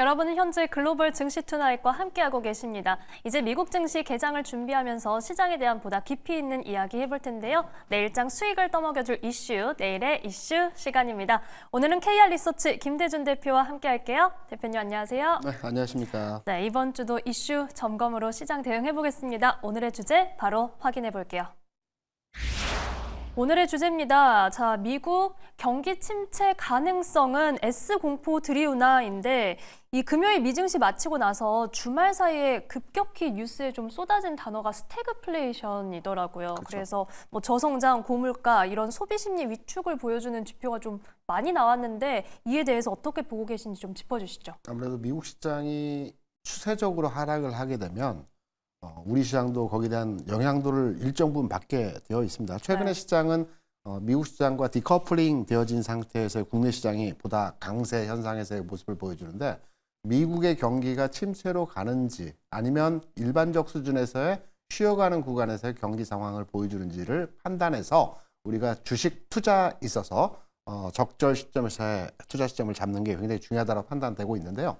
여러분은 현재 글로벌 증시 투나잇과 함께하고 계십니다. 이제 미국 증시 개장을 준비하면서 시장에 대한 보다 깊이 있는 이야기 해볼 텐데요. 내일장 수익을 떠먹여줄 이슈, 내일의 이슈 시간입니다. 오늘은 KR 리서치 김대준 대표와 함께할게요. 대표님 안녕하세요. 네, 안녕하십니까. 네, 이번 주도 이슈 점검으로 시장 대응해보겠습니다. 오늘의 주제 바로 확인해 볼게요. 오늘의 주제입니다. 자, 미국 경기 침체 가능성은 S공포 드리우나인데 이 금요일 미증시 마치고 나서 주말 사이에 급격히 뉴스에 좀 쏟아진 단어가 스태그플레이션이더라고요. 그렇죠. 그래서 뭐 저성장, 고물가 이런 소비 심리 위축을 보여주는 지표가 좀 많이 나왔는데 이에 대해서 어떻게 보고 계신지 좀 짚어주시죠. 아무래도 미국 시장이 추세적으로 하락을 하게 되면 우리 시장도 거기에 대한 영향도를 일정 부분 받게 되어 있습니다. 최근에 네. 시장은 미국 시장과 디커플링 되어진 상태에서 국내 시장이 보다 강세 현상에서의 모습을 보여주는데 미국의 경기가 침체로 가는지 아니면 일반적 수준에서의 쉬어가는 구간에서의 경기 상황을 보여주는지를 판단해서 우리가 주식 투자에 있어서 적절 시점에서의 투자 시점을 잡는 게 굉장히 중요하다고 판단되고 있는데요.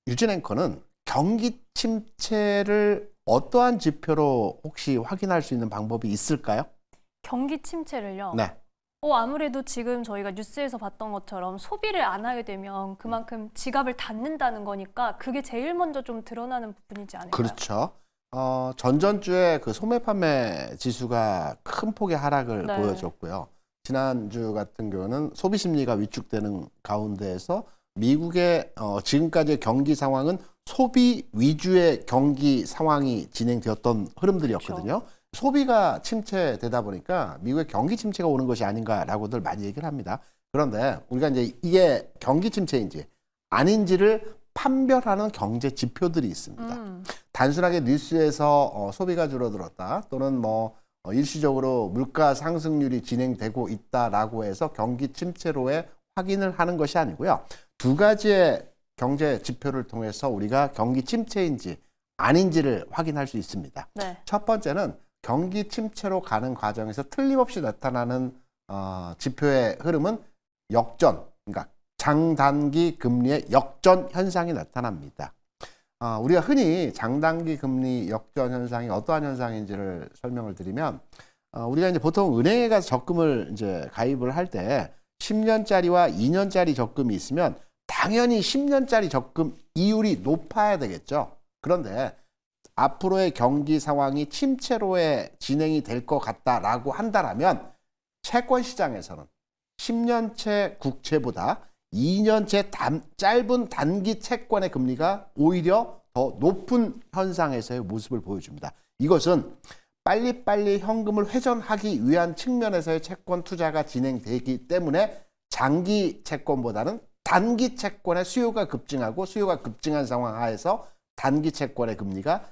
유진 앵커는 경기 침체를 어떠한 지표로 혹시 확인할 수 있는 방법이 있을까요? 경기 침체를요? 네. 아무래도 지금 저희가 뉴스에서 봤던 것처럼 소비를 안 하게 되면 그만큼 지갑을 닫는다는 거니까 그게 제일 먼저 좀 드러나는 부분이지 않을까요? 그렇죠. 전전주에 그 소매 판매 지수가 큰 폭의 하락을 네. 보여줬고요. 지난주 같은 경우는 소비 심리가 위축되는 가운데에서 미국의 지금까지의 경기 상황은 소비 위주의 경기 상황이 진행되었던 흐름들이었거든요. 그렇죠. 소비가 침체되다 보니까 미국의 경기 침체가 오는 것이 아닌가라고들 많이 얘기를 합니다. 그런데 우리가 이제 이게 경기 침체인지 아닌지를 판별하는 경제 지표들이 있습니다. 단순하게 뉴스에서 소비가 줄어들었다 또는 뭐 일시적으로 물가 상승률이 진행되고 있다라고 해서 경기 침체로의 확인을 하는 것이 아니고요. 두 가지의 경제 지표를 통해서 우리가 경기 침체인지 아닌지를 확인할 수 있습니다. 네. 첫 번째는 경기 침체로 가는 과정에서 틀림없이 나타나는 지표의 흐름은 역전, 그러니까 장단기 금리의 역전 현상이 나타납니다. 우리가 흔히 장단기 금리 역전 현상이 어떠한 현상인지를 설명을 드리면 우리가 이제 보통 은행에 가서 적금을 이제 가입을 할 때 10년짜리와 2년짜리 적금이 있으면 당연히 10년짜리 적금 이율이 높아야 되겠죠. 그런데 앞으로의 경기 상황이 침체로의 진행이 될 것 같다라고 한다면 채권 시장에서는 10년채 국채보다 2년채 짧은 단기 채권의 금리가 오히려 더 높은 현상에서의 모습을 보여줍니다. 이것은 빨리빨리 현금을 회전하기 위한 측면에서의 채권 투자가 진행되기 때문에 장기 채권보다는 단기 채권의 수요가 급증하고 수요가 급증한 상황 하에서 단기 채권의 금리가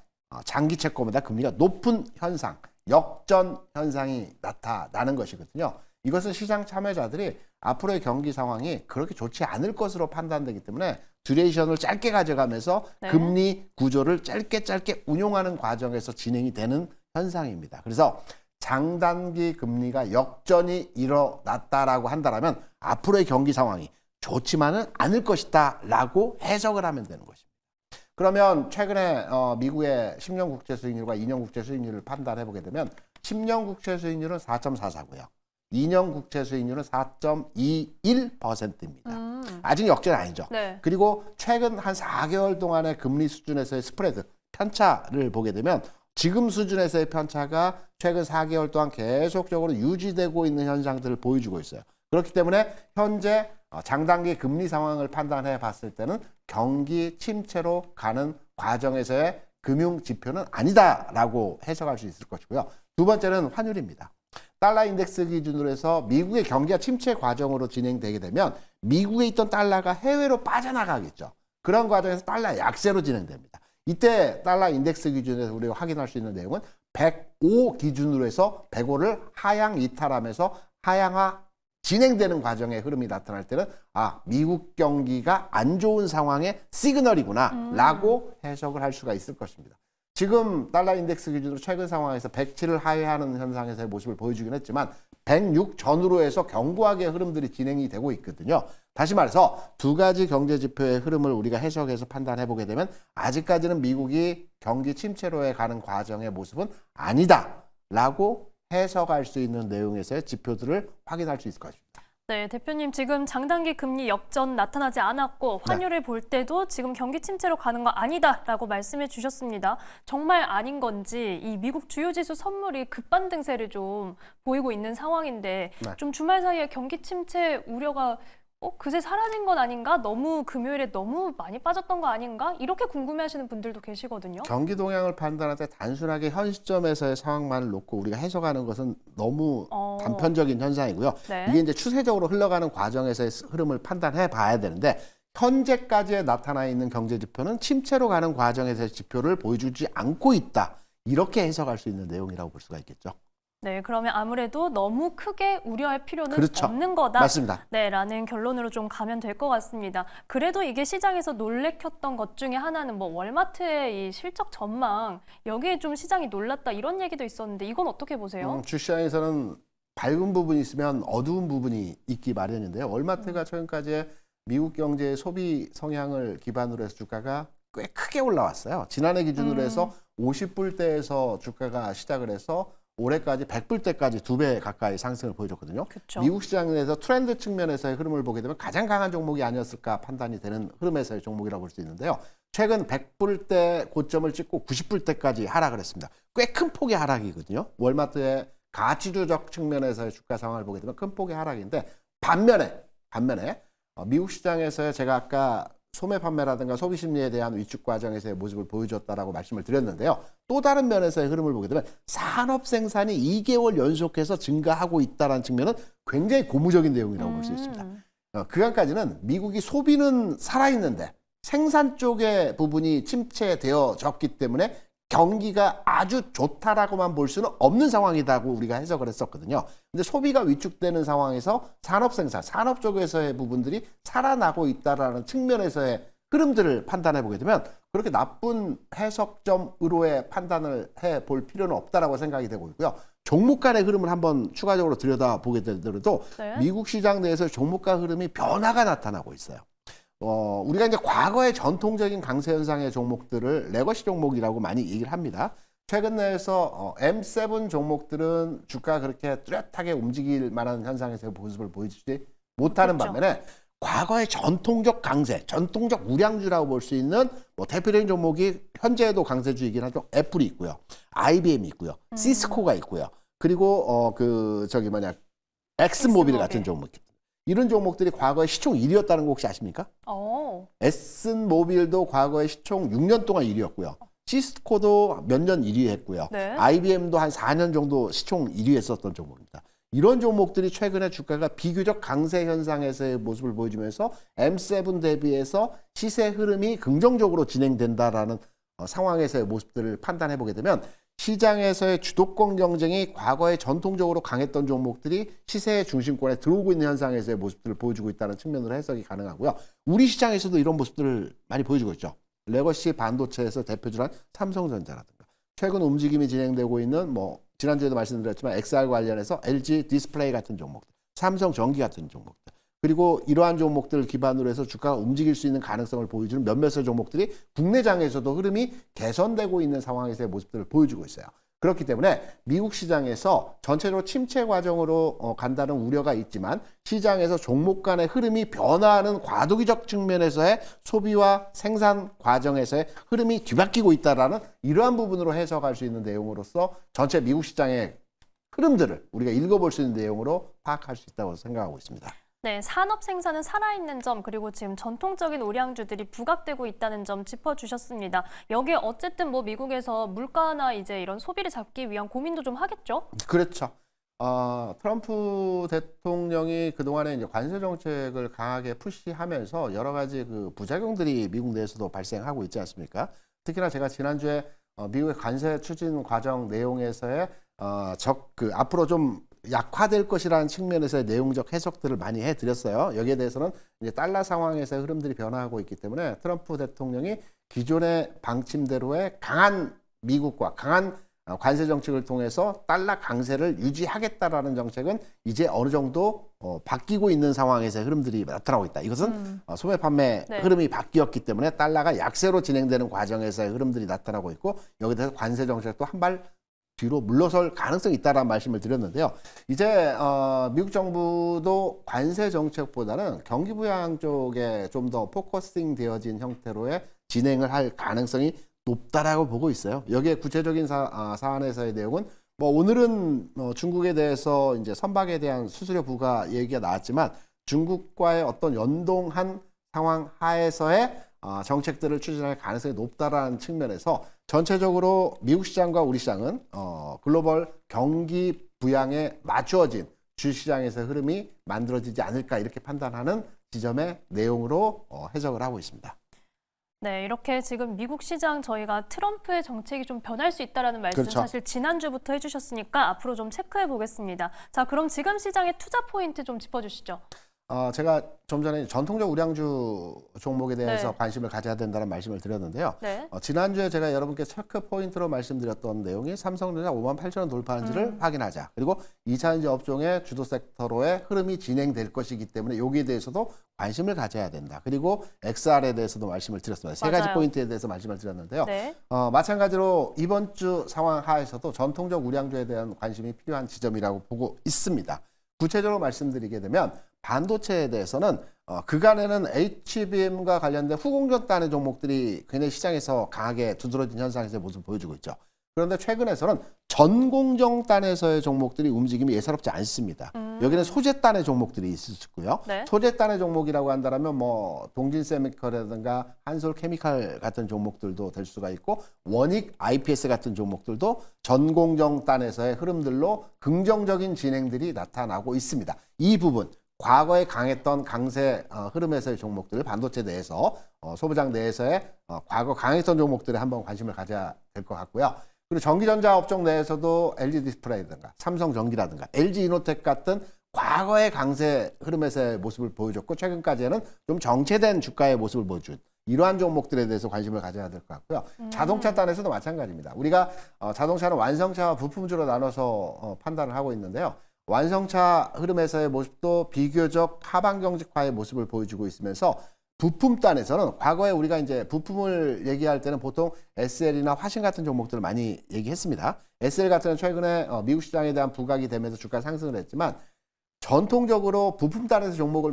장기 채권보다 금리가 높은 현상, 역전 현상이 나타나는 것이거든요. 이것은 시장 참여자들이 앞으로의 경기 상황이 그렇게 좋지 않을 것으로 판단되기 때문에 듀레이션을 짧게 가져가면서 네. 금리 구조를 짧게 운용하는 과정에서 진행이 되는 현상입니다. 그래서 장단기 금리가 역전이 일어났다라고 한다면 앞으로의 경기 상황이 좋지만은 않을 것이다 라고 해석을 하면 되는 것입니다. 그러면 최근에 미국의 10년 국채 수익률과 2년 국채 수익률을 판단해 보게 되면 10년 국채 수익률은 4.44고요. 2년 국채 수익률은 4.21%입니다. 아직 역전이 아니죠. 네. 그리고 최근 한 4개월 동안의 금리 수준에서의 스프레드, 편차를 보게 되면 지금 수준에서의 편차가 최근 4개월 동안 계속적으로 유지되고 있는 현상들을 보여주고 있어요. 그렇기 때문에 현재 장단기 금리 상황을 판단해 봤을 때는 경기 침체로 가는 과정에서의 금융 지표는 아니다라고 해석할 수 있을 것이고요. 두 번째는 환율입니다. 달러 인덱스 기준으로 해서 미국의 경기가 침체 과정으로 진행되게 되면 미국에 있던 달러가 해외로 빠져나가겠죠. 그런 과정에서 달러 약세로 진행됩니다. 이때 달러 인덱스 기준에서 우리가 확인할 수 있는 내용은 105 기준으로 해서 105를 하향 이탈하면서 하향화 진행되는 과정의 흐름이 나타날 때는 미국 경기가 안 좋은 상황의 시그널이구나 라고 해석을 할 수가 있을 것입니다. 지금 달러 인덱스 기준으로 최근 상황에서 107을 하회하는 현상에서의 모습을 보여주긴 했지만 106 전후로 해서 견고하게 흐름들이 진행이 되고 있거든요. 다시 말해서 두 가지 경제 지표의 흐름을 우리가 해석해서 판단해 보게 되면 아직까지는 미국이 경기 침체로에 가는 과정의 모습은 아니다라고 해석할 수 있는 내용에서의 지표들을 확인할 수 있을 것입니다. 네, 대표님 지금 장단기 금리 역전 나타나지 않았고 환율을 볼 때도 지금 경기 침체로 가는 거 아니다라고 말씀해 주셨습니다. 정말 아닌 건지 이 미국 주요 지수 선물이 급반등세를 좀 보이고 있는 상황인데 네. 좀 주말 사이에 경기 침체 우려가 그새 사라진 건 아닌가? 너무 금요일에 너무 많이 빠졌던 거 아닌가? 이렇게 궁금해하시는 분들도 계시거든요. 경기 동향을 판단할 때 단순하게 현 시점에서의 상황만을 놓고 우리가 해석하는 것은 너무 단편적인 현상이고요. 네. 이게 이제 추세적으로 흘러가는 과정에서의 흐름을 판단해 봐야 되는데 현재까지 나타나 있는 경제 지표는 침체로 가는 과정에서의 지표를 보여주지 않고 있다. 이렇게 해석할 수 있는 내용이라고 볼 수가 있겠죠. 네, 그러면 아무래도 너무 크게 우려할 필요는 그렇죠. 없는 거다. 맞습니다. 네, 라는 결론으로 좀 가면 될 것 같습니다. 그래도 이게 시장에서 놀래켰던 것 중에 하나는 뭐 월마트의 이 실적 전망, 여기에 좀 시장이 놀랐다 이런 얘기도 있었는데 이건 어떻게 보세요? 주시장에서는 밝은 부분이 있으면 어두운 부분이 있기 마련인데요. 월마트가 최근까지 미국 경제의 소비 성향을 기반으로 해서 주가가 꽤 크게 올라왔어요. 지난해 기준으로 해서 50불대에서 주가가 시작을 해서 올해까지 100불대까지 2배 가까이 상승을 보여줬거든요. 그쵸. 미국 시장에서 트렌드 측면에서의 흐름을 보게 되면 가장 강한 종목이 아니었을까 판단이 되는 흐름에서의 종목이라고 볼 수 있는데요. 최근 100불대 고점을 찍고 90불대까지 하락을 했습니다. 꽤 큰 폭의 하락이거든요. 월마트의 가치주적 측면에서의 주가 상황을 보게 되면 큰 폭의 하락인데 반면에 미국 시장에서의 제가 아까 소매 판매라든가 소비 심리에 대한 위축 과정에서의 모습을 보여줬다라고 말씀을 드렸는데요. 또 다른 면에서의 흐름을 보게 되면 산업 생산이 2개월 연속해서 증가하고 있다는 측면은 굉장히 고무적인 내용이라고 볼 수 있습니다. 그간까지는 미국이 소비는 살아있는데 생산 쪽의 부분이 침체되어졌기 때문에 경기가 아주 좋다라고만 볼 수는 없는 상황이라고 우리가 해석을 했었거든요. 근데 소비가 위축되는 상황에서 산업 생산, 산업 쪽에서의 부분들이 살아나고 있다라는 측면에서의 흐름들을 판단해 보게 되면 그렇게 나쁜 해석점으로의 판단을 해 볼 필요는 없다라고 생각이 되고 있고요. 종목 간의 흐름을 한번 추가적으로 들여다보게 되더라도 네. 미국 시장 내에서 종목 간 흐름이 변화가 나타나고 있어요. 우리가 이제 과거의 전통적인 강세 현상의 종목들을 레거시 종목이라고 많이 얘기를 합니다. 최근 내에서 M7 종목들은 주가가 그렇게 뚜렷하게 움직일 만한 현상에서 모습을 보여주지 못하는 그렇죠. 반면에 과거의 전통적 강세, 전통적 우량주라고 볼 수 있는 뭐 대표적인 종목이 현재에도 강세주이긴 하죠. 애플이 있고요. IBM이 있고요. 시스코가 있고요. 그리고 엑슨모빌 같은 종목. 이런 종목들이 과거에 시총 1위였다는 거 혹시 아십니까? 엑슨모빌도 과거에 시총 6년 동안 1위였고요. 시스코도 몇 년 1위 했고요. 네. IBM도 한 4년 정도 시총 1위 했었던 종목입니다. 이런 종목들이 최근에 주가가 비교적 강세 현상에서의 모습을 보여주면서 M7 대비해서 시세 흐름이 긍정적으로 진행된다라는 상황에서의 모습들을 판단해 보게 되면 시장에서의 주도권 경쟁이 과거에 전통적으로 강했던 종목들이 시세의 중심권에 들어오고 있는 현상에서의 모습들을 보여주고 있다는 측면으로 해석이 가능하고요. 우리 시장에서도 이런 모습들을 많이 보여주고 있죠. 레거시 반도체에서 대표주란 삼성전자라든가 최근 움직임이 진행되고 있는 지난주에도 말씀드렸지만 XR 관련해서 LG 디스플레이 같은 종목들, 삼성전기 같은 종목들 그리고 이러한 종목들을 기반으로 해서 주가가 움직일 수 있는 가능성을 보여주는 몇몇의 종목들이 국내장에서도 흐름이 개선되고 있는 상황에서의 모습들을 보여주고 있어요. 그렇기 때문에 미국 시장에서 전체적으로 침체 과정으로 간다는 우려가 있지만 시장에서 종목 간의 흐름이 변화하는 과도기적 측면에서의 소비와 생산 과정에서의 흐름이 뒤바뀌고 있다는 이러한 부분으로 해석할 수 있는 내용으로서 전체 미국 시장의 흐름들을 우리가 읽어볼 수 있는 내용으로 파악할 수 있다고 생각하고 있습니다. 네, 산업 생산은 살아있는 점 그리고 지금 전통적인 우량주들이 부각되고 있다는 점 짚어주셨습니다. 여기에 어쨌든 미국에서 물가나 이제 이런 소비를 잡기 위한 고민도 좀 하겠죠? 그렇죠. 트럼프 대통령이 그동안에 이제 관세 정책을 강하게 푸시하면서 여러 가지 그 부작용들이 미국 내에서도 발생하고 있지 않습니까? 특히나 제가 지난주에 미국의 관세 추진 과정 내용에서의 앞으로 좀 약화될 것이라는 측면에서의 내용적 해석들을 많이 해드렸어요. 여기에 대해서는 이제 달러 상황에서의 흐름들이 변화하고 있기 때문에 트럼프 대통령이 기존의 방침대로의 강한 미국과 강한 관세 정책을 통해서 달러 강세를 유지하겠다라는 정책은 이제 어느 정도 바뀌고 있는 상황에서의 흐름들이 나타나고 있다. 이것은 소매 판매 네. 흐름이 바뀌었기 때문에 달러가 약세로 진행되는 과정에서의 흐름들이 나타나고 있고 여기에 대해서 관세 정책도 한 발 뒤로 물러설 가능성이 있다라는 말씀을 드렸는데요. 이제 미국 정부도 관세 정책보다는 경기 부양 쪽에 좀 더 포커싱 되어진 형태로의 진행을 할 가능성이 높다라고 보고 있어요. 여기에 구체적인 사안에서의 내용은 뭐 오늘은 중국에 대해서 이제 선박에 대한 수수료 부과 얘기가 나왔지만 중국과의 어떤 연동한 상황 하에서의 정책들을 추진할 가능성이 높다라는 측면에서 전체적으로 미국 시장과 우리 시장은 글로벌 경기 부양에 맞추어진 주시장에서 흐름이 만들어지지 않을까 이렇게 판단하는 지점의 내용으로 해석을 하고 있습니다. 네, 이렇게 지금 미국 시장 저희가 트럼프의 정책이 좀 변할 수 있다라는 말씀 그렇죠. 사실 지난주부터 해주셨으니까 앞으로 좀 체크해 보겠습니다. 자, 그럼 지금 시장의 투자 포인트 좀 짚어주시죠. 제가 좀 전에 전통적 우량주 종목에 대해서 네. 관심을 가져야 된다는 말씀을 드렸는데요. 네. 지난주에 제가 여러분께 체크 포인트로 말씀드렸던 내용이 삼성전자 58,000원 돌파하는지를 확인하자. 그리고 2차전지 업종의 주도 섹터로의 흐름이 진행될 것이기 때문에 여기에 대해서도 관심을 가져야 된다. 그리고 XR에 대해서도 말씀을 드렸습니다. 세 가지 맞아요. 포인트에 대해서 말씀을 드렸는데요. 네. 마찬가지로 이번 주 상황 하에서도 전통적 우량주에 대한 관심이 필요한 지점이라고 보고 있습니다. 구체적으로 말씀드리게 되면 반도체에 대해서는 그간에는 HBM과 관련된 후공정단의 종목들이 굉장히 시장에서 강하게 두드러진 현상에서의 모습을 보여주고 있죠. 그런데 최근에서는 전공정단에서의 종목들이 움직임이 예사롭지 않습니다. 여기는 소재단의 종목들이 있을 수 있고요. 네. 소재단의 종목이라고 한다면 뭐 동진세미컬이라든가 한솔케미칼 같은 종목들도 될 수가 있고 원익 IPS 같은 종목들도 전공정단에서의 흐름들로 긍정적인 진행들이 나타나고 있습니다. 이 부분 과거에 강했던 강세 흐름에서의 종목들 반도체 내에서 소부장 내에서의 과거 강했던 종목들에 한번 관심을 가져야 될 것 같고요. 그리고 전기전자 업종 내에서도 LG 디스플레이라든가 삼성전기라든가 LG 이노텍 같은 과거의 강세 흐름에서의 모습을 보여줬고 최근까지는 좀 정체된 주가의 모습을 보여준 이러한 종목들에 대해서 관심을 가져야 될 것 같고요. 자동차 단에서도 마찬가지입니다. 우리가 자동차는 완성차와 부품주로 나눠서 판단을 하고 있는데요. 완성차 흐름에서의 모습도 비교적 하방 경직화의 모습을 보여주고 있으면서 부품단에서는 과거에 우리가 이제 부품을 얘기할 때는 보통 SL이나 화신 같은 종목들을 많이 얘기했습니다. SL 같은 경우는 최근에 미국 시장에 대한 부각이 되면서 주가 상승을 했지만 전통적으로 부품단에서 종목을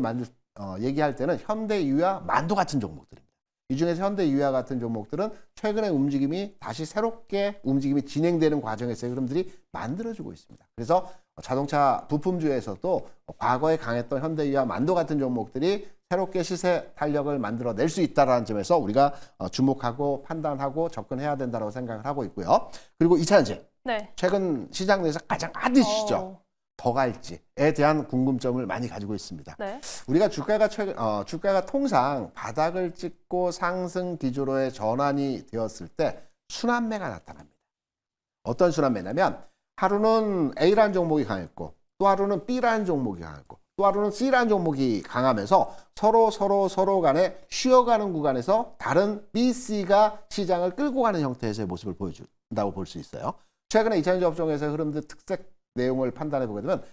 얘기할 때는 현대유와 만도 같은 종목들입니다. 이 중에서 현대유와 같은 종목들은 최근의 움직임이 다시 새롭게 움직임이 진행되는 과정에서의 흐름들이 만들어지고 있습니다. 그래서 자동차 부품주에서도 과거에 강했던 현대유와 만도 같은 종목들이 새롭게 시세 탄력을 만들어낼 수 있다는 점에서 우리가 주목하고 판단하고 접근해야 된다고 생각을 하고 있고요. 그리고 2차전지. 네. 최근 시장 내에서 가장 핫 이슈죠. 더 갈지에 대한 궁금점을 많이 가지고 있습니다. 네. 우리가 주가가 통상 바닥을 찍고 상승 기조로의 전환이 되었을 때 순환매가 나타납니다. 어떤 순환매냐면 하루는 A라는 종목이 강했고 또 하루는 B라는 종목이 강했고 또 하루는 C라는 종목이 강하면서 서로 간에 쉬어가는 구간에서 다른 B, C가 시장을 끌고 가는 형태에서의 모습을 보여준다고 볼 수 있어요. 최근에 2차전지 업종에서의 흐름들 특색 내용을 판단해 보게 되면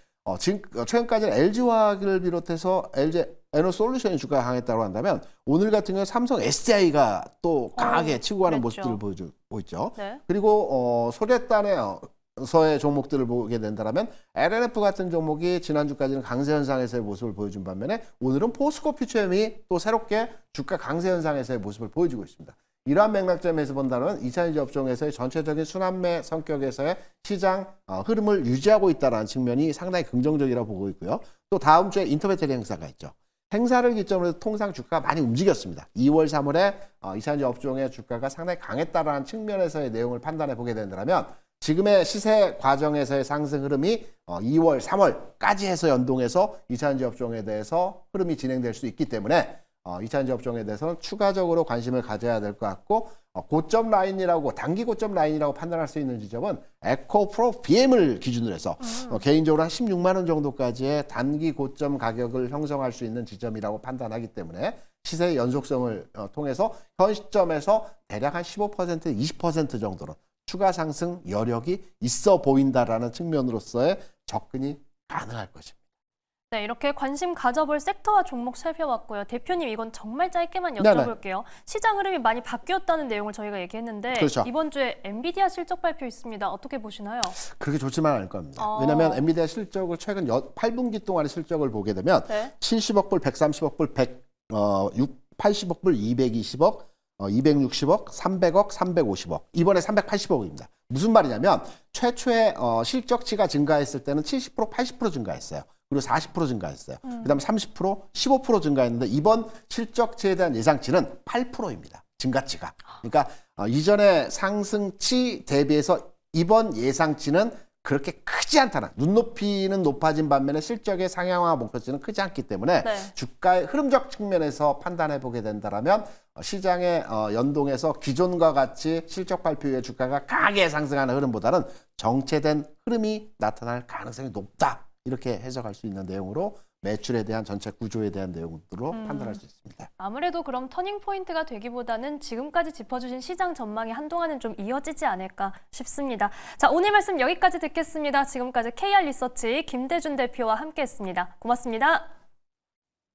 최근까지는 LG화학을 비롯해서 LG 에너솔루션이 주가가 강했다고 한다면 오늘 같은 경우는 삼성 SDI가 또 강하게 치고 가는 그랬죠. 모습들을 보여주고 있죠. 네. 그리고 소재단에서의 종목들을 보게 된다면 LNF 같은 종목이 지난주까지는 강세 현상에서의 모습을 보여준 반면에 오늘은 포스코 퓨처엠이 또 새롭게 주가 강세 현상에서의 모습을 보여주고 있습니다. 이러한 맥락점에서 본다면 2차전지 업종에서의 전체적인 순환매 성격에서의 시장 흐름을 유지하고 있다는 측면이 상당히 긍정적이라고 보고 있고요. 또 다음 주에 인터배터리 행사가 있죠. 행사를 기점으로 해서 통상 주가가 많이 움직였습니다. 2월, 3월에 2차전지 업종의 주가가 상당히 강했다는 측면에서의 내용을 판단해 보게 된다면 지금의 시세 과정에서의 상승 흐름이 2월, 3월까지 해서 연동해서 2차전지 업종에 대해서 흐름이 진행될 수 있기 때문에 2차전지 업종에 대해서는 추가적으로 관심을 가져야 될 것 같고 고점 라인이라고 단기 고점 라인이라고 판단할 수 있는 지점은 에코프로 BM을 기준으로 해서 개인적으로 한 16만 원 정도까지의 단기 고점 가격을 형성할 수 있는 지점이라고 판단하기 때문에 시세의 연속성을 통해서 현 시점에서 대략 한 15% 20% 정도로 추가 상승 여력이 있어 보인다라는 측면으로서의 접근이 가능할 것입니다. 네, 이렇게 관심 가져볼 섹터와 종목 살펴봤고요. 대표님, 이건 정말 짧게만 네네. 여쭤볼게요. 시장 흐름이 많이 바뀌었다는 내용을 저희가 얘기했는데 그렇죠. 이번 주에 엔비디아 실적 발표 있습니다. 어떻게 보시나요? 그렇게 좋지만 않을 겁니다. 왜냐하면 엔비디아 실적을 최근 8분기 동안의 실적을 보게 되면 네. 70억 불, 130억 불, 80억 불, 220억, 260억, 300억, 350억. 이번에 380억입니다. 무슨 말이냐면 최초의 실적치가 증가했을 때는 70%, 80% 증가했어요. 그리고 40% 증가했어요. 그다음에 30%, 15% 증가했는데 이번 실적치에 대한 예상치는 8%입니다. 증가치가. 그러니까 이전의 상승치 대비해서 이번 예상치는 그렇게 크지 않다는, 눈높이는 높아진 반면에 실적의 상향화 목표치는 크지 않기 때문에 네. 주가의 흐름적 측면에서 판단해 보게 된다면 시장의 연동해서 기존과 같이 실적 발표 이후에 주가가 강하게 상승하는 흐름보다는 정체된 흐름이 나타날 가능성이 높다. 이렇게 해석할 수 있는 내용으로 매출에 대한 전체 구조에 대한 내용으로 판단할 수 있습니다. 아무래도 그럼 터닝 포인트가 되기보다는 지금까지 짚어주신 시장 전망이 한동안은 좀 이어지지 않을까 싶습니다. 자, 오늘 말씀 여기까지 듣겠습니다. 지금까지 KR 리서치 김대준 대표와 함께했습니다. 고맙습니다.